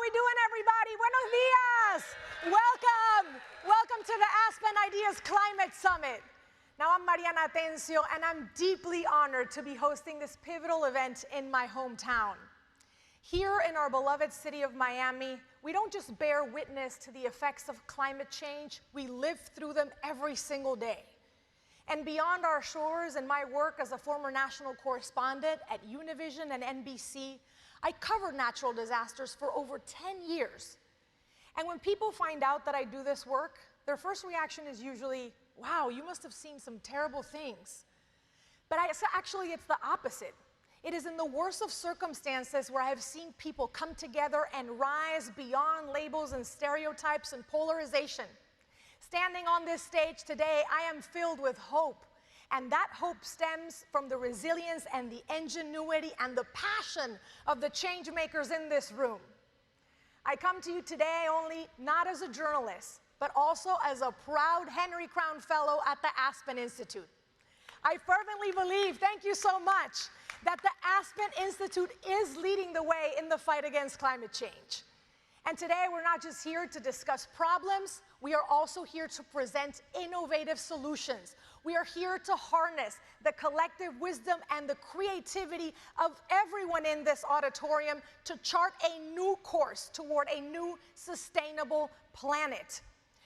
we doing, everybody? Buenos dias. Welcome to the Aspen Ideas Climate Summit. Now, I'm Mariana Atencio, and I'm deeply honored to be hosting this pivotal event in my hometown. Here in our beloved city of Miami, we don't just bear witness to the effects of climate change, we live through them every single day. And beyond our shores and my work as a former national correspondent at Univision and NBC, I covered natural disasters for over 10 years. And when people find out that I do this work, their first reaction is usually, wow, you must have seen some terrible things. But actually, it's the opposite. It is in the worst of circumstances where I have seen people come together and rise beyond labels and stereotypes and polarization. Standing on this stage today, I am filled with hope. And that hope stems from the resilience and the ingenuity and the passion of the change makers in this room. I come to you today only not as a journalist, but also as a proud Henry Crown Fellow at the Aspen Institute. I fervently believe, thank you so much, that the Aspen Institute is leading the way in the fight against climate change. And today, we're not just here to discuss problems, we are also here to present innovative solutions. We are here to harness the collective wisdom and the creativity of everyone in this auditorium to chart a new course toward a new sustainable planet.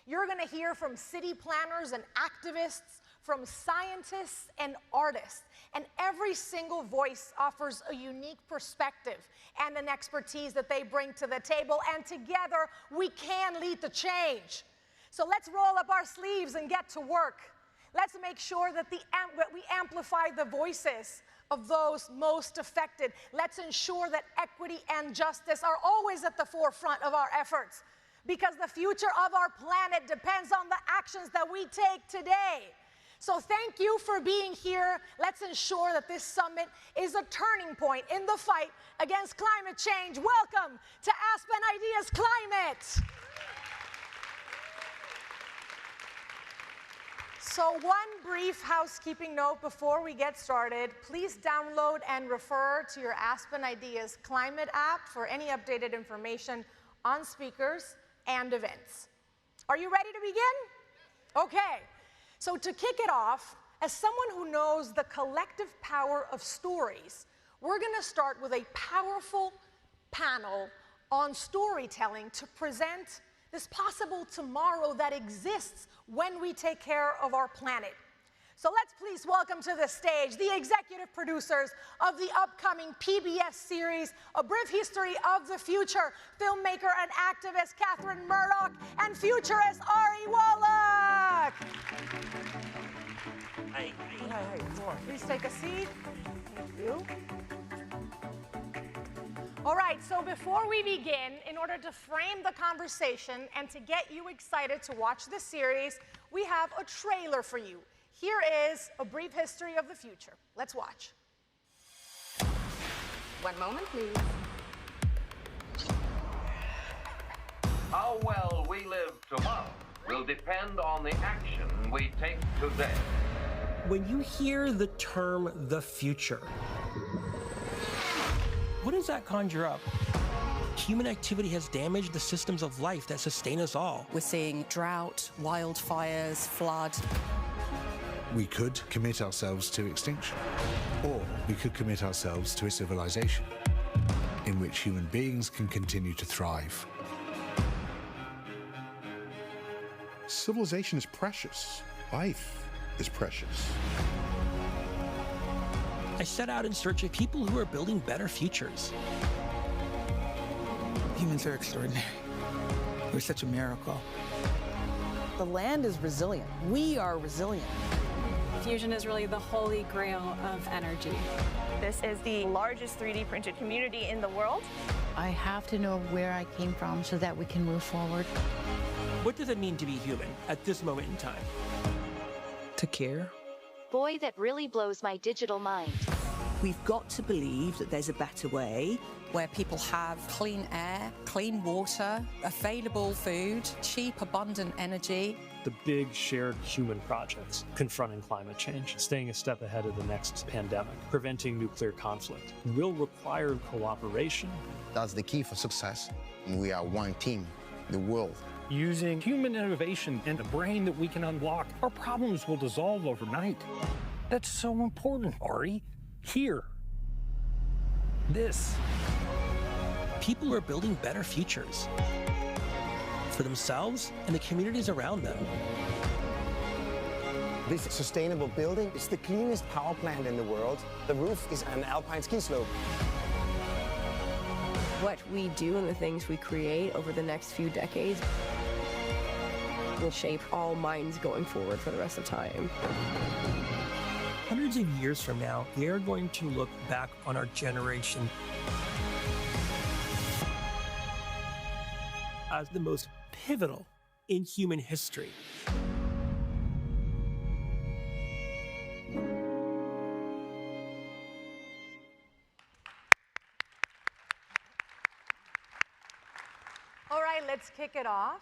You're going to hear from city planners and activists, from scientists and artists, and every single voice offers a unique perspective and an expertise that they bring to the table, and together we can lead the change. So let's roll up our sleeves and get to work. Let's make sure that we amplify the voices of those most affected. Let's ensure that equity and justice are always at the forefront of our efforts, because the future of our planet depends on the actions that we take today. So thank you for being here. Let's ensure that this summit is a turning point in the fight against climate change. Welcome to Aspen Ideas Climate. So one brief housekeeping note before we get started. Please download and refer to your Aspen Ideas Climate app for any updated information on speakers and events. Are you ready to begin? Okay. So to kick it off, as someone who knows the collective power of stories, we're going to start with a powerful panel on storytelling to present this possible tomorrow that exists when we take care of our planet. So let's please welcome to the stage the executive producers of the upcoming PBS series, A Brief History of the Future, filmmaker and activist Catherine Murdoch, and futurist Ari Wallach. Hey. Please take a seat. Thank you. All right, so before we begin, in order to frame the conversation and to get you excited to watch this series, we have a trailer for you. Here is A Brief History of the Future. Let's watch. One moment, please. How well we live tomorrow will depend on the action we take today. When you hear the term the future, what does that conjure up? Human activity has damaged the systems of life that sustain us all. We're seeing drought, wildfires, flood. We could commit ourselves to extinction, or we could commit ourselves to a civilization in which human beings can continue to thrive. Civilization is precious. Life is precious. I set out in search of people who are building better futures. Humans are extraordinary. We're such a miracle. The land is resilient. We are resilient. Fusion is really the holy grail of energy. This is the largest 3D printed community in the world. I have to know where I came from so that we can move forward. What does it mean to be human at this moment in time? To care. Boy, that really blows my digital mind. We've got to believe that there's a better way. Where people have clean air, clean water, available food, cheap, abundant energy. The big shared human projects, confronting climate change, staying a step ahead of the next pandemic, preventing nuclear conflict, will require cooperation. That's the key for success. We are one team, the world. Using human innovation and the brain that we can unlock, our problems will dissolve overnight. That's so important, Ari. Here. This. People are building better futures for themselves and the communities around them. This sustainable building is the cleanest power plant in the world. The roof is an alpine ski slope. What we do and the things we create over the next few decades will shape all minds going forward for the rest of time. Hundreds of years from now, we are going to look back on our generation as the most pivotal in human history. All right, let's kick it off.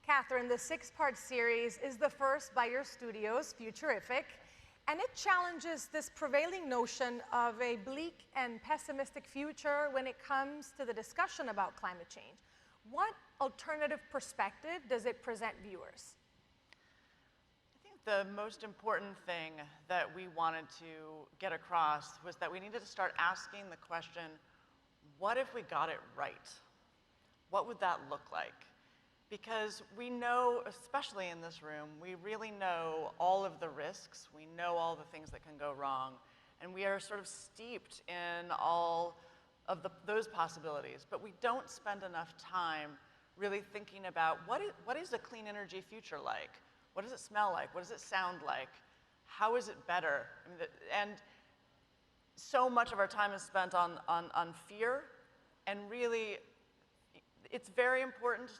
Catherine, the 6-part series is the first by your studios, Futurific, and it challenges this prevailing notion of a bleak and pessimistic future when it comes to the discussion about climate change. What alternative perspective does it present viewers? I think the most important thing that we wanted to get across was that we needed to start asking the question, what if we got it right? What would that look like? Because we know, especially in this room, we really know all of the risks. We know all the things that can go wrong. And we are sort of steeped in all of those possibilities. But we don't spend enough time really thinking about what is a clean energy future like? What does it smell like? What does it sound like? How is it better? I mean, and so much of our time is spent on fear, and really, it's very important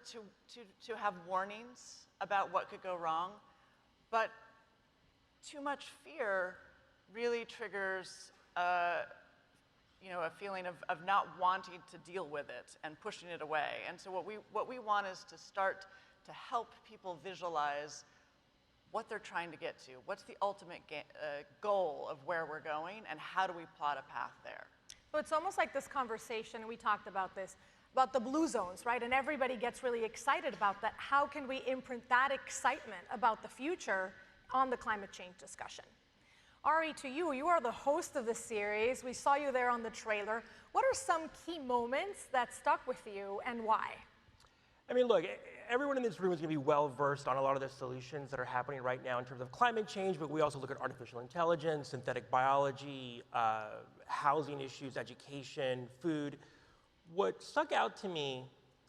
to have warnings about what could go wrong, but too much fear really triggers a feeling of not wanting to deal with it and pushing it away. And so what we want is to start to help people visualize what they're trying to get to, what's the ultimate goal of where we're going, and how do we plot a path there. So it's almost like this conversation, and we talked about this, about the blue zones, right? And everybody gets really excited about that. How can we imprint that excitement about the future on the climate change discussion? Ari, to you, you are the host of the series. We saw you there on the trailer. What are some key moments that stuck with you and why? I mean, look, everyone in this room is going to be well-versed on a lot of the solutions that are happening right now in terms of climate change, but we also look at artificial intelligence, synthetic biology, housing issues, education, food. What stuck out to me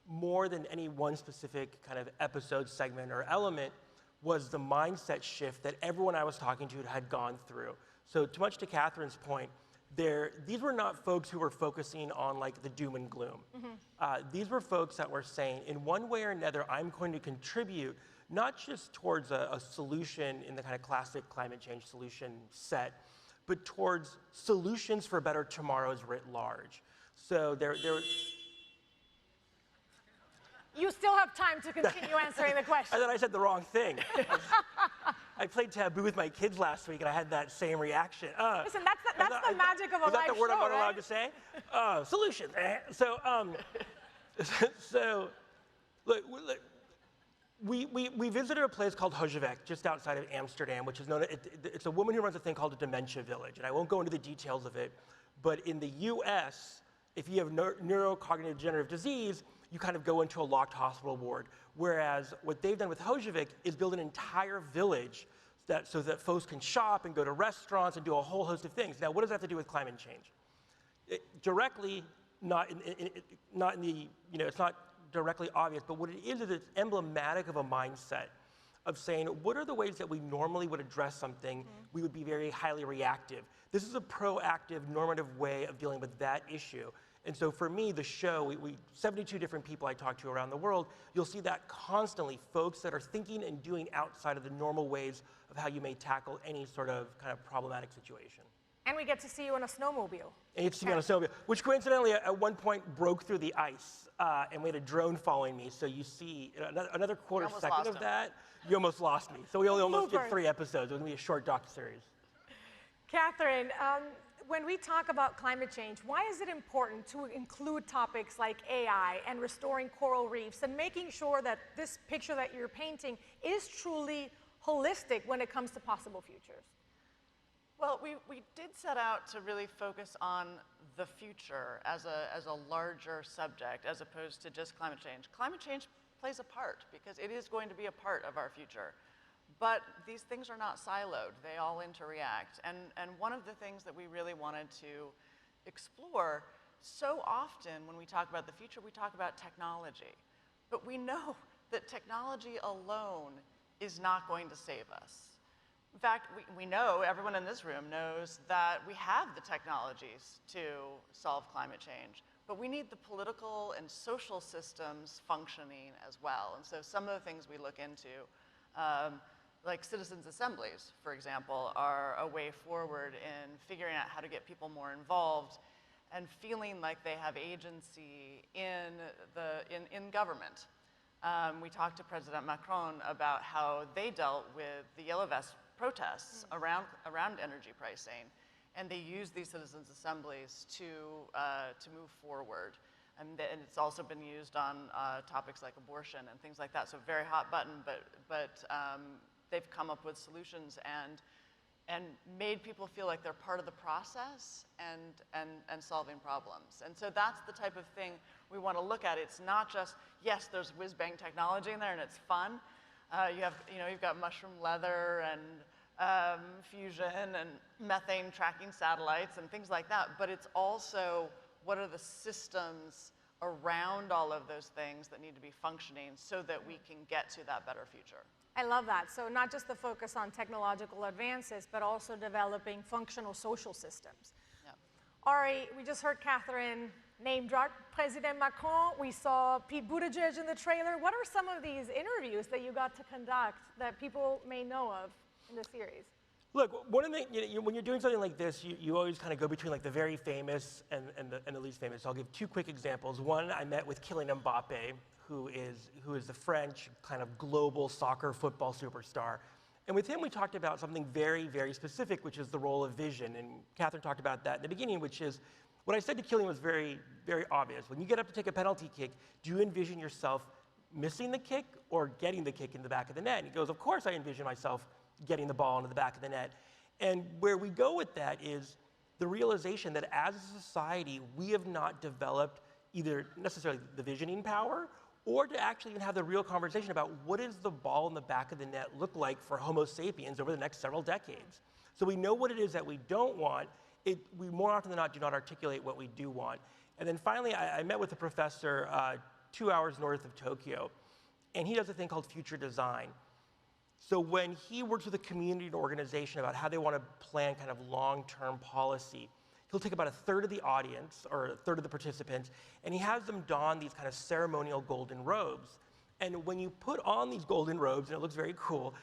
more than any one specific kind of episode, segment, or element was the mindset shift that everyone I was talking to had gone through. So too much to Catherine's point, these were not folks who were focusing on like the doom and gloom. These were folks that were saying, in one way or another, I'm going to contribute not just towards a solution in the kind of classic climate change solution set, but towards solutions for better tomorrows writ large. So there. You still have time to continue answering the question. I thought I said the wrong thing. I played Taboo with my kids last week, and I had that same reaction. Listen, that's the magic of a live show, right? Is that the word I'm not allowed to say? Solution. So, look, we visited a place called Hojevec, just outside of Amsterdam, which is known. It's a woman who runs a thing called a dementia village, and I won't go into the details of it. But in the U.S., if you have neurocognitive degenerative disease, you kind of go into a locked hospital ward. Whereas what they've done with Hojevec is build an entire village so that folks can shop and go to restaurants and do a whole host of things. Now, what does that have to do with climate change? Directly, it's not directly obvious, but what it is it's emblematic of a mindset of saying, what are the ways that we normally would address something? We would be very highly reactive. This is a proactive, normative way of dealing with that issue. And so for me, the show, 72 different people I talk to around the world, you'll see that constantly, folks that are thinking and doing outside of the normal ways of how you may tackle any sort of kind of problematic situation. And we get to see you on a snowmobile. And you get to see me on a snowmobile, which coincidentally at one point broke through the ice, and we had a drone following me. So you see another quarter second of that, you almost lost me. So we only almost did 3 episodes. It was going to be a short docu-series. Catherine, when we talk about climate change, why is it important to include topics like AI and restoring coral reefs and making sure that this picture that you're painting is truly holistic when it comes to possible futures? Well, we did set out to really focus on the future as a larger subject as opposed to just climate change. Climate change plays a part because it is going to be a part of our future. But these things are not siloed. They all interact. And one of the things that we really wanted to explore, so often when we talk about the future, we talk about technology. But we know that technology alone is not going to save us. In fact, we know, everyone in this room knows that we have the technologies to solve climate change, but we need the political and social systems functioning as well. And so some of the things we look into, like citizens' assemblies, for example, are a way forward in figuring out how to get people more involved and feeling like they have agency in government. We talked to President Macron about how they dealt with the Yellow Vest protests around energy pricing, and they use these citizens' assemblies to move forward. And it's also been used on topics like abortion and things like that. So very hot button, but they've come up with solutions and made people feel like they're part of the process and solving problems. And so that's the type of thing we want to look at. It's not just, yes, there's whiz-bang technology in there and it's fun. You've got mushroom leather and fusion and methane tracking satellites and things like that, but it's also what are the systems around all of those things that need to be functioning so that we can get to that better future. I love that. So not just the focus on technological advances, but also developing functional social systems. Yeah. Ari, we just heard Catherine name drop President Macron. We saw Pete Buttigieg in the trailer. What are some of these interviews that you got to conduct that people may know of in the series? Look, one of the, when you're doing something like this, you always kind of go between like the very famous and the least famous. So I'll give two quick examples. One, I met with Kylian Mbappe, who is the French kind of global soccer football superstar. And with him, we talked about something very, very specific, which is the role of vision. And Catherine talked about that in the beginning, which is, what I said to Kylian was very, very obvious. When you get up to take a penalty kick, do you envision yourself missing the kick or getting the kick in the back of the net? And he goes, of course I envision myself getting the ball into the back of the net. And where we go with that is the realization that as a society, we have not developed either necessarily the visioning power or to actually even have the real conversation about what does the ball in the back of the net look like for Homo sapiens over the next several decades. So we know what it is that we don't want. We more often than not do not articulate what we do want. And then finally, I met with a professor 2 hours north of Tokyo, and he does a thing called future design. So when he works with a community and organization about how they want to plan kind of long-term policy, he'll take about a third of the audience or a third of the participants, and he has them don these kind of ceremonial golden robes. And when you put on these golden robes, and it looks very cool,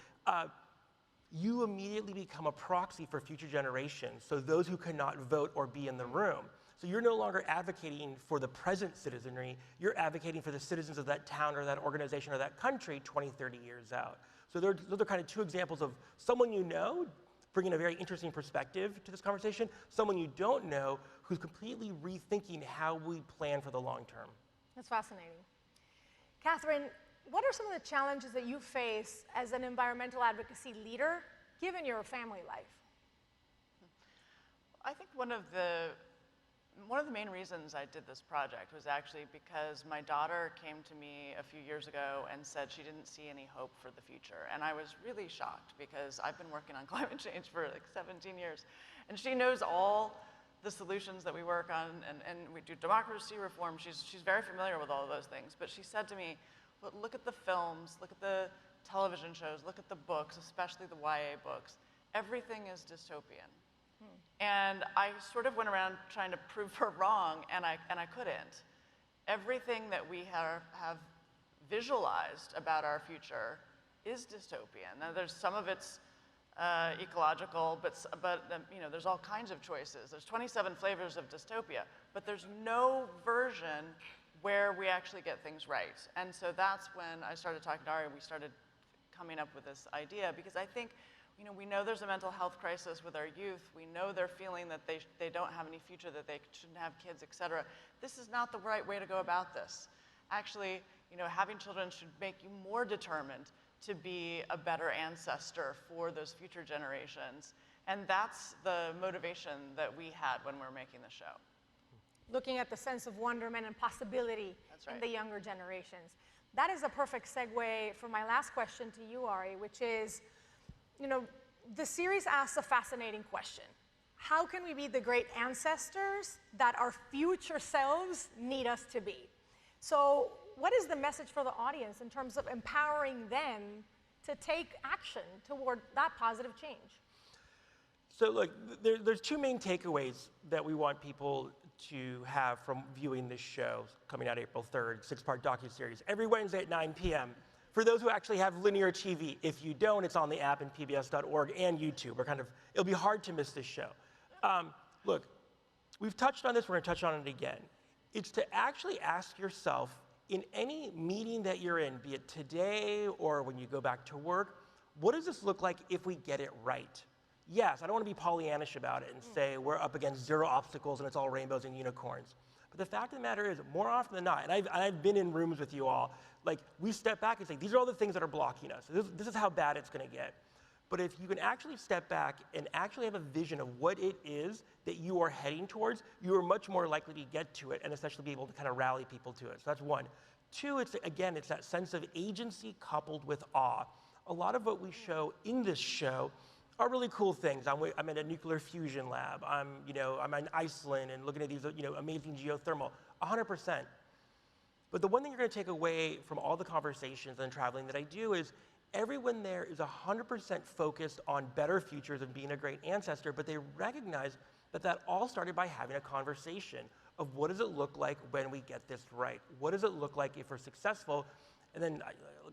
you immediately become a proxy for future generations, so those who cannot vote or be in the room. So you're no longer advocating for the present citizenry, you're advocating for the citizens of that town or that organization or that country 20, 30 years out. So those are kind of two examples of someone you know bringing a very interesting perspective to this conversation, someone you don't know who's completely rethinking how we plan for the long term. That's fascinating. Catherine, what are some of the challenges that you face as an environmental advocacy leader, given your family life? I think one of the main reasons I did this project was actually because my daughter came to me a few years ago and said she didn't see any hope for the future. And I was really shocked because I've been working on climate change for like 17 years. And she knows all the solutions that we work on, and we do democracy reform. She's very familiar with all of those things. But she said to me, well, look at the films, look at the television shows, look at the books, especially the YA books. Everything is dystopian. And I sort of went around trying to prove her wrong, and I couldn't. Everything that we have visualized about our future is dystopian. Now, there's some of it's ecological, but there's all kinds of choices. There's 27 flavors of dystopia, but there's no version where we actually get things right. And so that's when I started talking to Ari, we started coming up with this idea, because I think You know, we know there's a mental health crisis with our youth. We know they're feeling that they don't have any future, that they shouldn't have kids, et cetera. This is not the right way to go about this. Actually, you know, having children should make you more determined to be a better ancestor for those future generations. And that's the motivation that we had when we were making the show. Looking at the sense of wonderment and possibility in the younger generations. That is a perfect segue for my last question to you, Ari, which is, you know, the series asks a fascinating question. How can we be the great ancestors that our future selves need us to be? So what is the message for the audience in terms of empowering them to take action toward that positive change? So look, there's two main takeaways that we want people to have from viewing this show coming out April 3rd, 6-part docuseries, every Wednesday at 9 p.m. For those who actually have linear TV. If you don't, it's on the app and pbs.org and YouTube. It'll be hard to miss this show. Look, we've touched on this, we're gonna touch on it again. It's to actually ask yourself, in any meeting that you're in, be it today or when you go back to work, what does this look like if we get it right? Yes, I don't want to be Pollyannish about it and say we're up against 0 obstacles and it's all rainbows and unicorns. But the fact of the matter is, more often than not, and I've been in rooms with you all, like we step back and say, these are all the things that are blocking us. This is how bad it's going to get. But if you can actually step back and actually have a vision of what it is that you are heading towards, you are much more likely to get to it and essentially be able to kind of rally people to it. So that's one. Two, it's that sense of agency coupled with awe. A lot of what we show in this show are really cool things. I'm in a nuclear fusion lab. I'm in Iceland and looking at these amazing geothermal, 100%. But the one thing you're going to take away from all the conversations and traveling that I do is everyone there is 100% focused on better futures and being a great ancestor, but they recognize that all started by having a conversation of what does it look like when we get this right? What does it look like if we're successful? And then,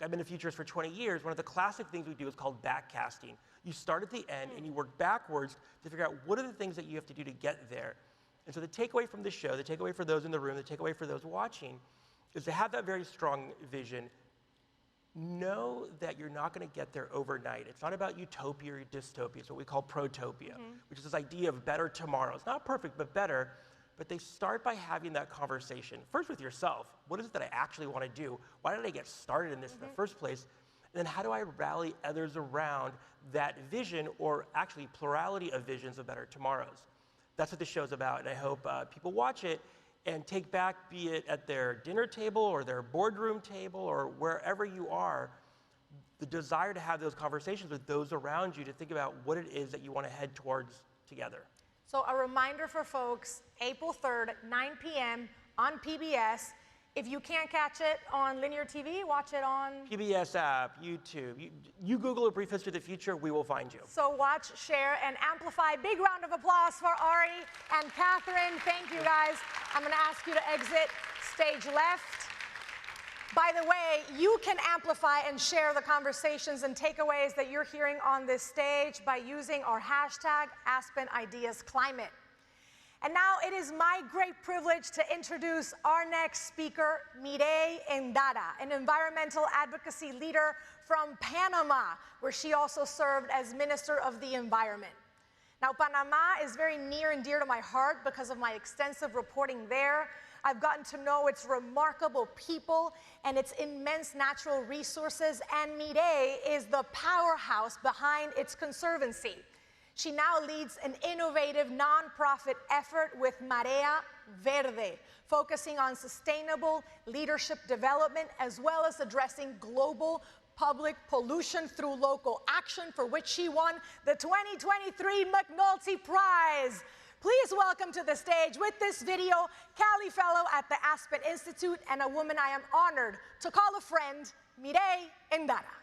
I've been a futurist for 20 years. One of the classic things we do is called backcasting. You start at the end and you work backwards to figure out what are the things that you have to do to get there. And so the takeaway from the show, the takeaway for those in the room, the takeaway for those watching, is to have that very strong vision. Know that you're not going to get there overnight. It's not about utopia or dystopia. It's what we call protopia, which is this idea of better tomorrow. It's not perfect, but better. But they start by having that conversation, first with yourself. What is it that I actually want to do? Why did I get started in this in the first place? And then how do I rally others around that vision, or actually plurality of visions of better tomorrows? That's what the show's about, and I hope people watch it and take back, be it at their dinner table or their boardroom table or wherever you are, the desire to have those conversations with those around you to think about what it is that you want to head towards together. So a reminder for folks, April 3rd, 9 p.m. on PBS. If you can't catch it on linear TV, watch it on PBS app, YouTube. You Google A Brief History of the Future, we will find you. So watch, share, and amplify. Big round of applause for Ari and Catherine. Thank you, guys. I'm going to ask you to exit stage left. By the way, you can amplify and share the conversations and takeaways that you're hearing on this stage by using our hashtag #AspenIdeasClimate. And now it is my great privilege to introduce our next speaker, Mireille Endara, an environmental advocacy leader from Panama, where she also served as Minister of the Environment. Now, Panama is very near and dear to my heart because of my extensive reporting there. I've gotten to know its remarkable people and its immense natural resources, and Mireille is the powerhouse behind its conservancy. She now leads an innovative nonprofit effort with Marea Verde, focusing on sustainable leadership development as well as addressing global public pollution through local action, for which she won the 2023 McNulty Prize. Please welcome to the stage with this video, Cali Fellow at the Aspen Institute and a woman I am honored to call a friend, Mireille Endara.